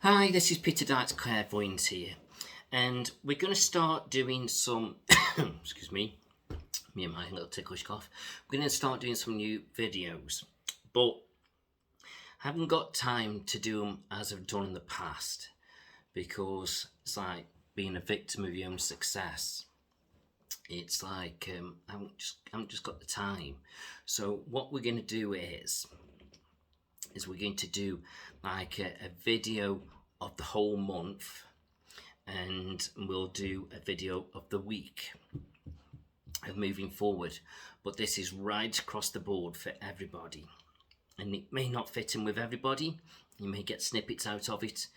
Hi, this is Peter Darts Clairvoyance here, and we're going to start doing some, excuse me, me and my little ticklish cough. We're going to start doing some new videos, but I haven't got time to do them as I've done in the past because it's like being a victim of your own success. It's like I haven't just got the time. So what we're going to do is we're going to do like a video of the whole month, and we'll do a video of the week of moving forward. But this is right across the board for everybody, and it may not fit in with everybody. You may get snippets out of it,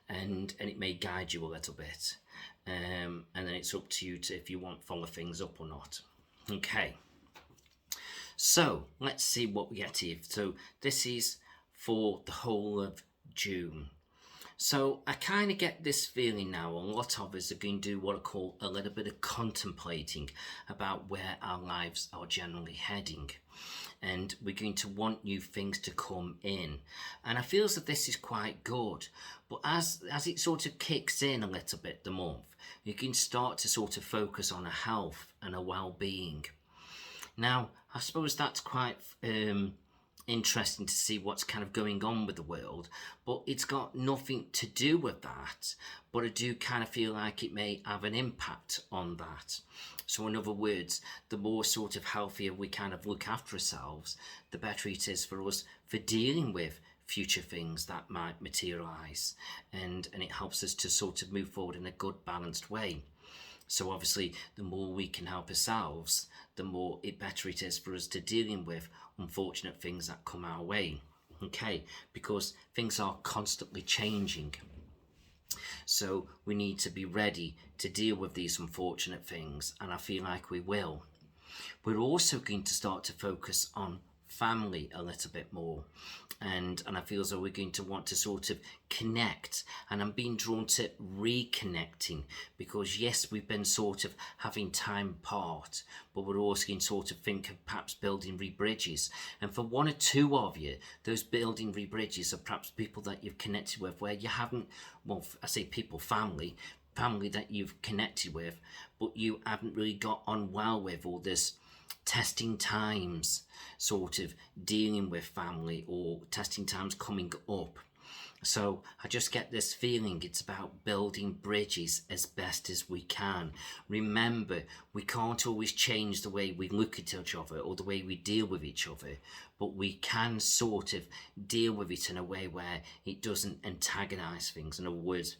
and it may guide you a little bit, and then it's up to you to if you want to follow things up or not. Okay, so let's see what we get here. So this is for the whole of June. So I kind of get this feeling now a lot of us are going to do what I call a little bit of contemplating about where our lives are generally heading, and we're going to want new things to come in, and I feel as if this is quite good. But as it sort of kicks in a little bit the month, you can start to sort of focus on a health and a well-being. Now I suppose that's quite interesting to see what's kind of going on with the world, but it's got nothing to do with that. But I do kind of feel like it may have an impact on that. So in other words, the more sort of healthier we kind of look after ourselves, the better it is for us for dealing with future things that might materialize, and it helps us to sort of move forward in a good balanced way. So obviously the more we can help ourselves, the more better it is for us to dealing with unfortunate things that come our way. Okay, because things are constantly changing. So we need to be ready to deal with these unfortunate things, and I feel like we will. We're also going to start to focus on family a little bit more, and I feel as though we're going to want to sort of connect, and I'm being drawn to reconnecting, because yes, we've been sort of having time apart, but we're also going to sort of think of perhaps building re-bridges. And for one or two of you, those building re-bridges are perhaps people that you've connected with where you haven't, well, I say people, family that you've connected with, but you haven't really got on well with, or there's testing times sort of dealing with family, or testing times coming up. So I just get this feeling it's about building bridges as best as we can. Remember, we can't always change the way we look at each other or the way we deal with each other, but we can sort of deal with it in a way where it doesn't antagonize things. In other words,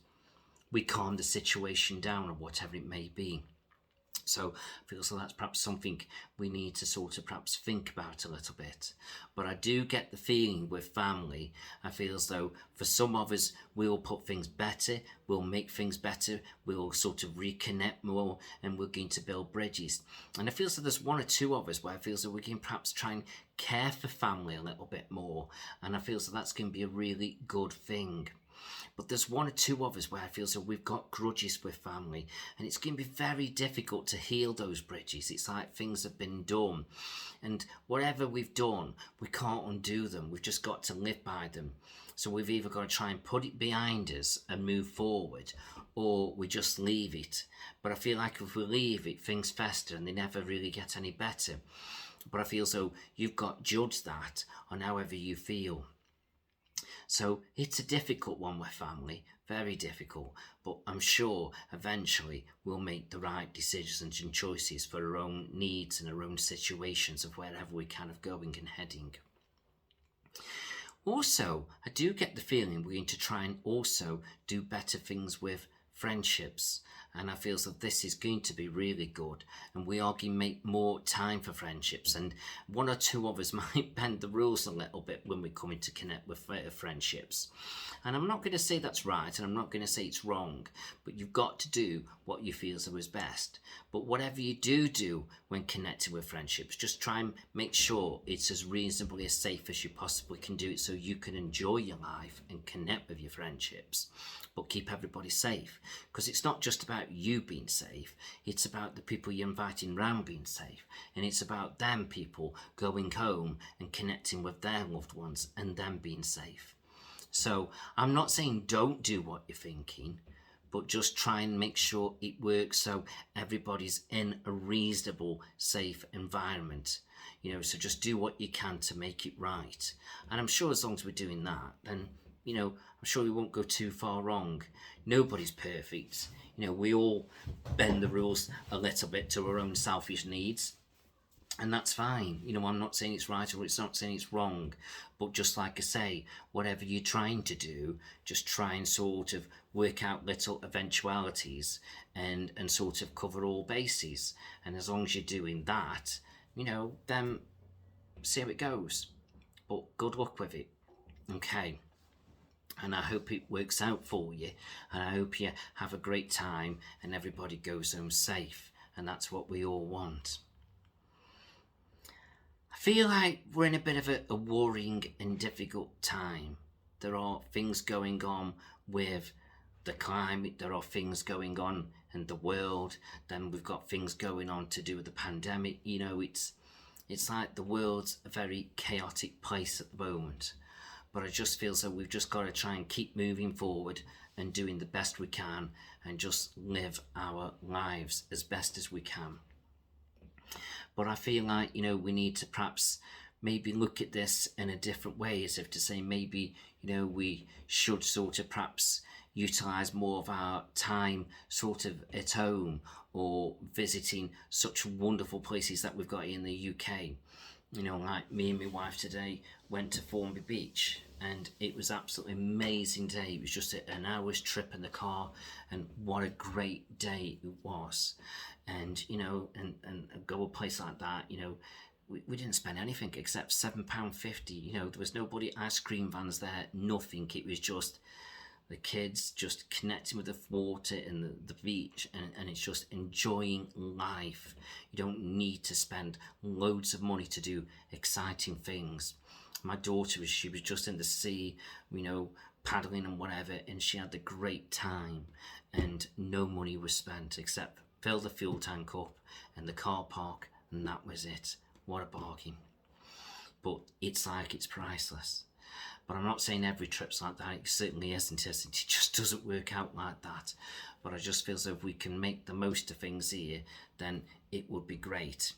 we calm the situation down, or whatever it may be. So I feel so that's perhaps something we need to sort of perhaps think about a little bit. But I do get the feeling with family, I feel as though for some of us, we'll put things better, we'll make things better, we'll sort of reconnect more, and we're going to build bridges. And I feel as though there's one or two of us where I feel as though we can perhaps try and care for family a little bit more. And I feel as though that's going to be a really good thing. But there's one or two of us where I feel so we've got grudges with family, and it's going to be very difficult to heal those bridges. It's like things have been done, and whatever we've done, we can't undo them. We've just got to live by them. So we've either got to try and put it behind us and move forward, or we just leave it. But I feel like if we leave it, things fester and they never really get any better. But I feel so you've got to judge that on however you feel. So it's a difficult one with family, very difficult, but I'm sure eventually we'll make the right decisions and choices for our own needs and our own situations of wherever we're kind of going and heading. Also, I do get the feeling we're going to try and also do better things with friendships, and I feel that this is going to be really good, and we are going to make more time for friendships, and one or two of us might bend the rules a little bit when we're coming to connect with friendships. And I'm not going to say that's right, and I'm not going to say it's wrong, but you've got to do what you feel is best. But whatever you do when connecting with friendships, just try and make sure it's as reasonably as safe as you possibly can do it, so you can enjoy your life and connect with your friendships, but keep everybody safe. Because it's not just about you being safe, it's about the people you're inviting round being safe, and it's about them people going home and connecting with their loved ones and them being safe. So I'm not saying don't do what you're thinking, but just try and make sure it works so everybody's in a reasonable, safe environment. So just do what you can to make it right. And I'm sure as long as we're doing that, then, I'm sure we won't go too far wrong. Nobody's perfect. We all bend the rules a little bit to our own selfish needs. And that's fine. I'm not saying it's right or it's not saying it's wrong, but just like I say, whatever you're trying to do, just try and sort of work out little eventualities and sort of cover all bases. And as long as you're doing that, then see how it goes. But good luck with it. Okay. And I hope it works out for you, and I hope you have a great time and everybody goes home safe, and that's what we all want. I feel like we're in a bit of a worrying and difficult time. There are things going on with the climate, there are things going on in the world, then we've got things going on to do with the pandemic. It's like the world's a very chaotic place at the moment. But I just feel so we've just got to try and keep moving forward and doing the best we can and just live our lives as best as we can. But I feel like, we need to perhaps maybe look at this in a different way, as if to say maybe, we should sort of perhaps utilise more of our time sort of at home or visiting such wonderful places that we've got in the UK. Like me and my wife today went to Formby Beach, and it was absolutely amazing day. It was just an hour's trip in the car, and what a great day it was. And and go a place like that, we didn't spend anything except £7.50. There was nobody ice cream vans there, nothing. It was just the kids just connecting with the water and the beach, and it's just enjoying life. You don't need to spend loads of money to do exciting things. My daughter she was just in the sea, paddling and whatever, and she had a great time, and no money was spent except fill the fuel tank up and the car park, and that was it. What a bargain. But it's priceless. But I'm not saying every trip's like that. It certainly isn't. It just doesn't work out like that. But I just feel as if we can make the most of things here, then it would be great.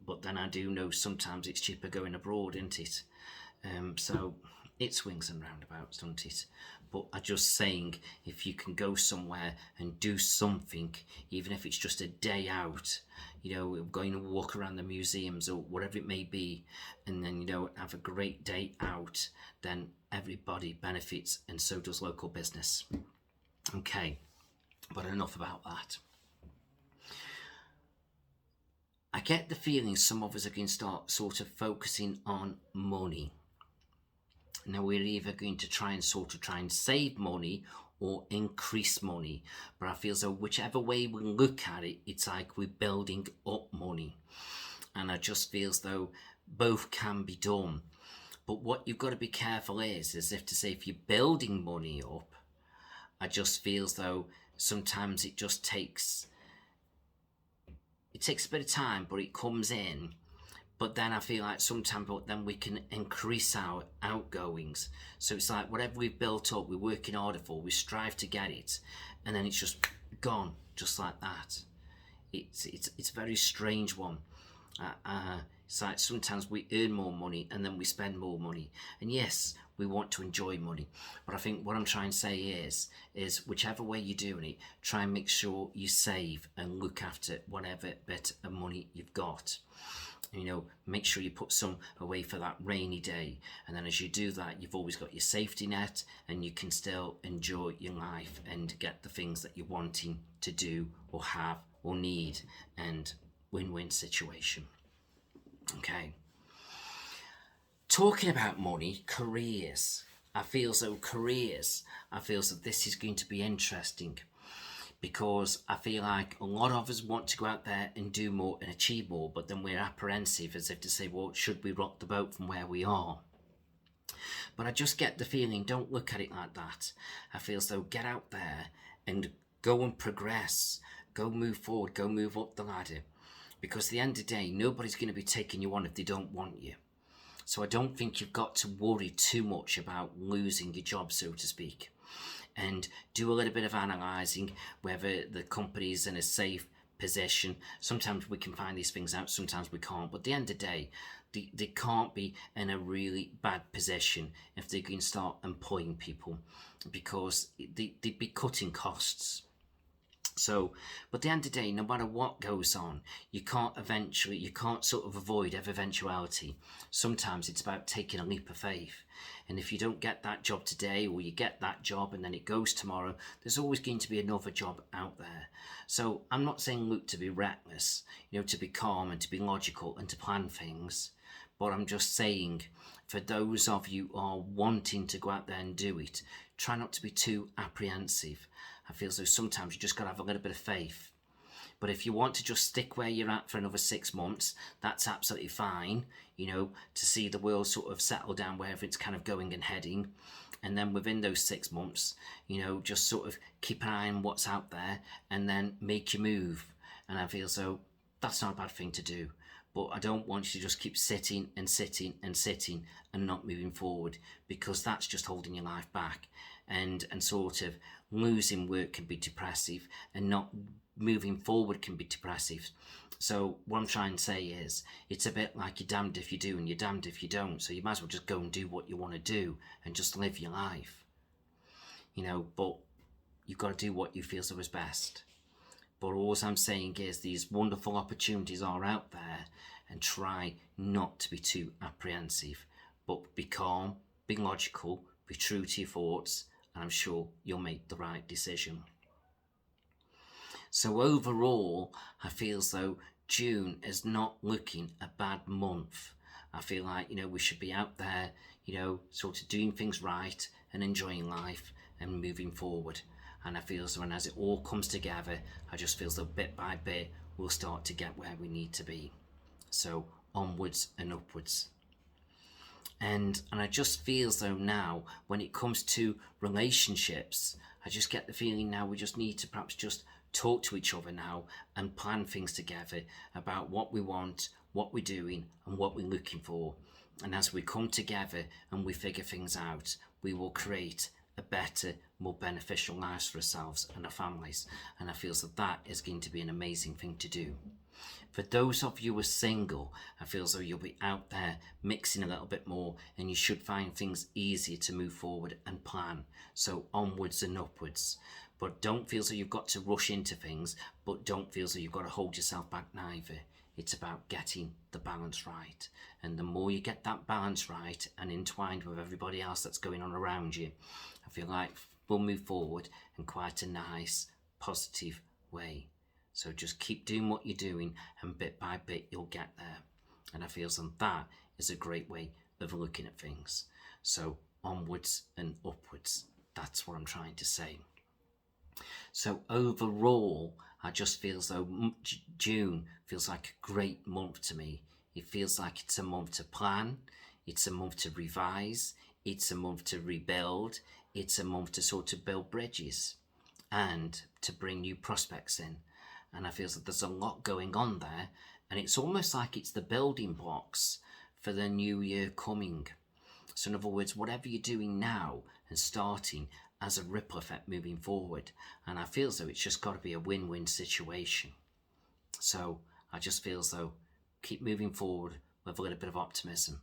But then I do know sometimes it's cheaper going abroad, isn't it? So it swings and roundabouts, doesn't it? But I'm just saying, if you can go somewhere and do something, even if it's just a day out, going to walk around the museums or whatever it may be, and then, have a great day out, then everybody benefits, and so does local business. Okay, but enough about that. I get the feeling some of us are going to start sort of focusing on money. Now we're either going to try and save money or increase money. But I feel as though whichever way we look at it, it's like we're building up money. And I just feel as though both can be done. But what you've got to be careful is if to say if you're building money up, I just feel as though sometimes it just takes a bit of time, but it comes in. But then I feel like sometimes then we can increase our outgoings. So it's like whatever we've built up, we're working harder for, we strive to get it, and then it's just gone, just like that. It's a very strange one. It's like sometimes we earn more money and then we spend more money. And yes, we want to enjoy money. But I think what I'm trying to say is whichever way you're doing it, try and make sure you save and look after whatever bit of money you've got. Make sure you put some away for that rainy day. And then as you do that, you've always got your safety net and you can still enjoy your life and get the things that you're wanting to do or have or need, and win-win situation. Okay. Talking about money, careers. I feel as though this is going to be interesting, because I feel like a lot of us want to go out there and do more and achieve more, but then we're apprehensive, as if to say, well, should we rock the boat from where we are? But I just get the feeling, don't look at it like that. I feel as though get out there and go and progress, go move forward, go move up the ladder. Because at the end of the day, nobody's going to be taking you on if they don't want you. So I don't think you've got to worry too much about losing your job, so to speak. And do a little bit of analysing whether the company's in a safe position. Sometimes we can find these things out, sometimes we can't. But at the end of the day, they can't be in a really bad position if they can start employing people, because they'd be cutting costs. So, but at the end of the day, no matter what goes on, you can't sort of avoid every eventuality. Sometimes it's about taking a leap of faith. And if you don't get that job today, or you get that job and then it goes tomorrow, there's always going to be another job out there. So I'm not saying, look, to be reckless, to be calm and to be logical and to plan things. But I'm just saying, for those of you who are wanting to go out there and do it, try not to be too apprehensive. I feel as though sometimes you just got to have a little bit of faith. But if you want to just stick where you're at for another 6 months, that's absolutely fine, to see the world sort of settle down wherever it's kind of going and heading. And then within those 6 months, just sort of keep an eye on what's out there and then make your move. And I feel as though that's not a bad thing to do. But I don't want you to just keep sitting and sitting and sitting and not moving forward, because that's just holding your life back. And sort of losing work can be depressive, and not moving forward can be depressive. So what I'm trying to say is, it's a bit like you're damned if you do and you're damned if you don't. So you might as well just go and do what you want to do and just live your life. But you've got to do what you feel is best. But all I'm saying is, these wonderful opportunities are out there, and try not to be too apprehensive, but be calm, be logical, be true to your thoughts, and I'm sure you'll make the right decision. So overall, I feel as though June is not looking a bad month. I feel like, we should be out there, sort of doing things right and enjoying life and moving forward. And I feel as though, and as it all comes together, I just feel as though bit by bit, we'll start to get where we need to be. So onwards and upwards. And I just feel as though now, when it comes to relationships, I just get the feeling now we just need to perhaps just talk to each other now and plan things together about what we want, what we're doing, and what we're looking for. And as we come together and we figure things out, we will create a better, more beneficial lives for ourselves and our families. And I feel that is going to be an amazing thing to do. For those of you who are single, I feel as though you'll be out there mixing a little bit more, and you should find things easier to move forward and plan. So onwards and upwards. But don't feel as though you've got to rush into things, but don't feel as though you've got to hold yourself back neither. It's about getting the balance right. And the more you get that balance right and entwined with everybody else that's going on around you, I feel like we'll move forward in quite a nice, positive way. So just keep doing what you're doing, and bit by bit you'll get there. And I feel that is a great way of looking at things. So onwards and upwards. That's what I'm trying to say. So overall, I just feel as though June feels like a great month to me. It feels like it's a month to plan. It's a month to revise. It's a month to rebuild. It's a month to sort of build bridges and to bring new prospects in. And I feel that there's a lot going on there, and it's almost like it's the building blocks for the new year coming. So in other words, whatever you're doing now and starting as a ripple effect moving forward. And I feel as though it's just got to be a win-win situation. So I just feel as though keep moving forward with a little bit of optimism.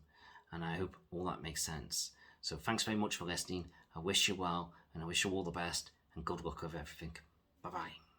And I hope all that makes sense. So thanks very much for listening. I wish you well, and I wish you all the best, and good luck with everything. Bye-bye.